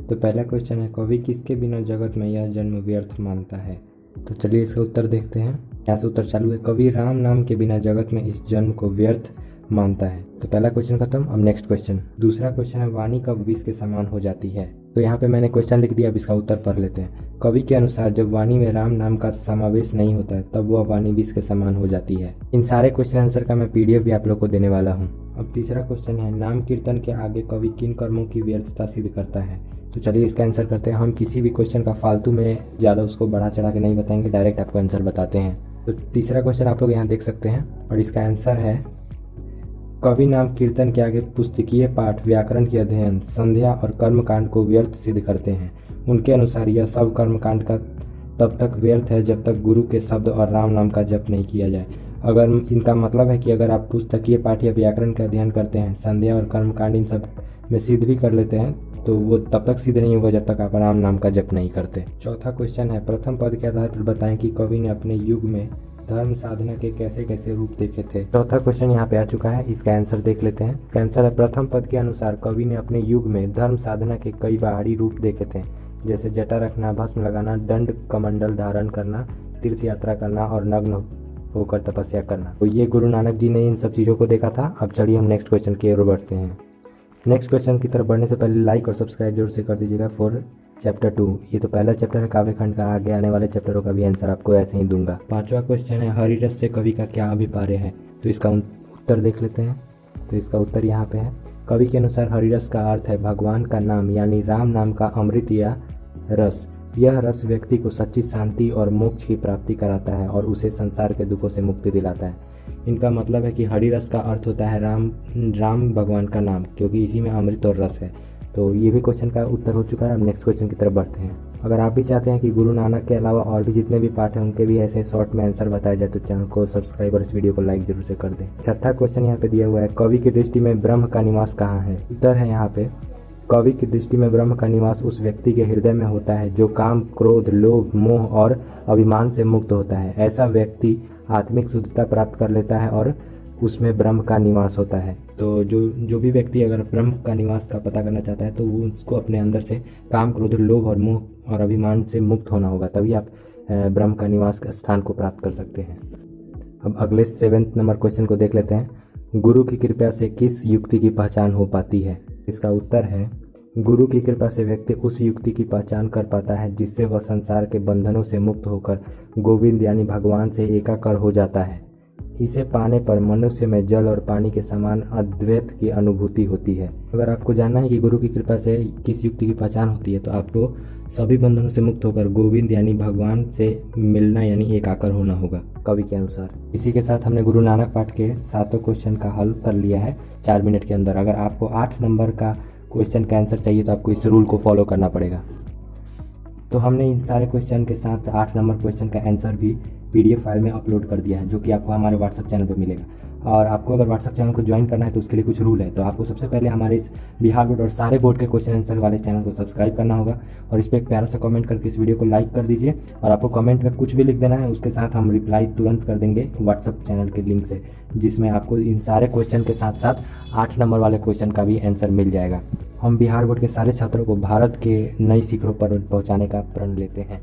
तो पहला क्वेश्चन है, कवि किसके बिना जगत में यह जन्म व्यर्थ मानता है। तो चलिए इसका उत्तर देखते हैं। यहाँ से उत्तर चालू है, कवि राम नाम के बिना जगत में इस जन्म को व्यर्थ मानता है। तो पहला क्वेश्चन खत्म। अब नेक्स्ट क्वेश्चन, दूसरा क्वेश्चन है, वाणी कब विष के समान हो जाती है। तो यहाँ पे मैंने क्वेश्चन लिख दिया, अब इसका उत्तर पढ़ लेते हैं। कवि के अनुसार जब वाणी में राम नाम का समावेश नहीं होता है तब वह वाणी विष के समान हो जाती है। इन सारे क्वेश्चन आंसर का मैं पीडीएफ भी आप लोग को देने वाला हूँ। अब तीसरा क्वेश्चन है, नाम कीर्तन के आगे कवि किन कर्मों की व्यर्थता सिद्ध करता है। तो चलिए इसका आंसर करते हैं। हम किसी भी क्वेश्चन का फालतू में ज़्यादा उसको बढ़ा चढ़ा के नहीं बताएंगे, डायरेक्ट आपको आंसर बताते हैं। तो तीसरा क्वेश्चन आप लोग यहाँ देख सकते हैं और इसका आंसर है, कवि नाम कीर्तन के आगे पुस्तकीय पाठ, व्याकरण की अध्ययन, संध्या और कर्मकांड को व्यर्थ सिद्ध करते हैं। उनके अनुसार यह सब कर्मकांड का तब तक व्यर्थ है जब तक गुरु के शब्द और राम नाम का जप नहीं किया जाए। अगर इनका मतलब है कि अगर आप पुस्तकीय पाठ या व्याकरण का अध्ययन करते हैं, संध्या और कर्मकांड इन सब में सिद्ध भी कर लेते हैं, तो वो तब तक सिद्ध नहीं होगा जब तक आप राम नाम का जप नहीं करते। चौथा क्वेश्चन है, प्रथम पद के आधार पर बताएं कि कवि ने अपने युग में धर्म साधना के कैसे कैसे रूप देखे थे। चौथा क्वेश्चन यहाँ पे आ चुका है, इसका आंसर देख लेते हैं। इसका आंसर है, प्रथम पद के अनुसार कवि ने अपने युग में धर्म साधना के कई बाहरी रूप देखे थे, जैसे जटा रखना, भस्म लगाना, दंड कमंडल धारण करना, तीर्थ यात्रा करना और नग्न होकर तपस्या करना। तो ये गुरु नानक जी ने इन सब चीज़ों को देखा था। अब चलिए हम नेक्स्ट क्वेश्चन की ओर बढ़ते हैं। नेक्स्ट क्वेश्चन की तरफ बढ़ने से पहले लाइक और सब्सक्राइब जरूर से कर दीजिएगा फॉर चैप्टर 2। ये तो पहला चैप्टर है काव्यखंड का, आगे आने वाले चैप्टरों का भी आंसर आपको ऐसे ही दूंगा। पांचवा क्वेश्चन है, हरिरस से कवि का क्या अभिप्राय है। तो इसका उत्तर देख लेते हैं। तो इसका उत्तर यहाँ पे है, कवि के अनुसार हरिरस का अर्थ है भगवान का नाम यानी राम नाम का अमृत या रस। यह रस व्यक्ति को सच्ची शांति और मोक्ष की प्राप्ति कराता है और उसे संसार के दुखों से मुक्ति दिलाता है। इनका मतलब है कि हरिरस का अर्थ होता है राम भगवान का नाम, क्योंकि इसी में अमृत और रस है। तो ये भी क्वेश्चन का उत्तर हो चुका है। अब नेक्स्ट क्वेश्चन की तरफ बढ़ते हैं। अगर आप भी चाहते हैं कि गुरु नानक के अलावा और भी जितने भी पाठ हैं उनके भी ऐसे शॉर्ट में आंसर बताया जाए, तो चैनल को सब्सक्राइब और इस वीडियो को लाइक जरूर से कर दें। छठा क्वेश्चन यहाँ पे दिया हुआ है, कवि की दृष्टि में ब्रह्म का निवास कहाँ है। उत्तर है यहाँ पे, कवि की दृष्टि में ब्रह्म का निवास उस व्यक्ति के हृदय में होता है जो काम, क्रोध, लोभ, मोह और अभिमान से मुक्त होता है। ऐसा व्यक्ति आत्मिक शुद्धता प्राप्त कर लेता है और उसमें ब्रह्म का निवास होता है। तो जो भी व्यक्ति अगर ब्रह्म का निवास का पता करना चाहता है तो वो उसको अपने अंदर से काम, क्रोध, लोभ और मोह और अभिमान से मुक्त होना होगा, तभी आप ब्रह्म का निवास का स्थान को प्राप्त कर सकते हैं। अब अगले 7 नंबर क्वेश्चन को देख लेते हैं, गुरु की कृपा से किस युक्ति की पहचान हो पाती है। इसका उत्तर है, गुरु की कृपा से व्यक्ति उस युक्ति की पहचान कर पाता है जिससे वह संसार के बंधनों से मुक्त होकर गोविंद यानी भगवान से एकाकार हो जाता है। इसे पाने पर मनुष्य में जल और पानी के समान अद्वैत की अनुभूति होती है। अगर आपको जानना है कि गुरु की कृपा से किस युक्ति की पहचान होती है, तो आपको सभी बंधनों से मुक्त होकर गोविंद यानी भगवान से मिलना यानी एकाकार होना होगा कवि के अनुसार। इसी के साथ हमने गुरु नानक पाठ के 7 क्वेश्चन का हल कर लिया है 4 मिनट के अंदर। अगर आपको 8 नंबर का क्वेश्चन का आंसर चाहिए तो आपको इस रूल को फॉलो करना पड़ेगा। तो हमने इन सारे क्वेश्चन के साथ 8 नंबर क्वेश्चन का आंसर भी पीडीएफ फाइल में अपलोड कर दिया है, जो कि आपको हमारे व्हाट्सएप चैनल पर मिलेगा। और आपको अगर व्हाट्सएप चैनल को ज्वाइन करना है तो उसके लिए कुछ रूल है। तो आपको सबसे पहले हमारे इस बिहार बोर्ड और सारे बोर्ड के क्वेश्चन आंसर वाले चैनल को सब्सक्राइब करना होगा और इस पर एक प्यारा सा कमेंट करके इस वीडियो को लाइक कर दीजिए। और आपको कमेंट में कुछ भी लिख देना है, उसके साथ हम रिप्लाई तुरंत कर देंगे व्हाट्सएप चैनल के लिंक से, जिसमें आपको इन सारे क्वेश्चन के साथ साथ 8 नंबर वाले क्वेश्चन का भी आंसर मिल जाएगा। हम बिहार बोर्ड के सारे छात्रों को भारत के नई शिखरों पर पहुँचाने का प्रण लेते हैं।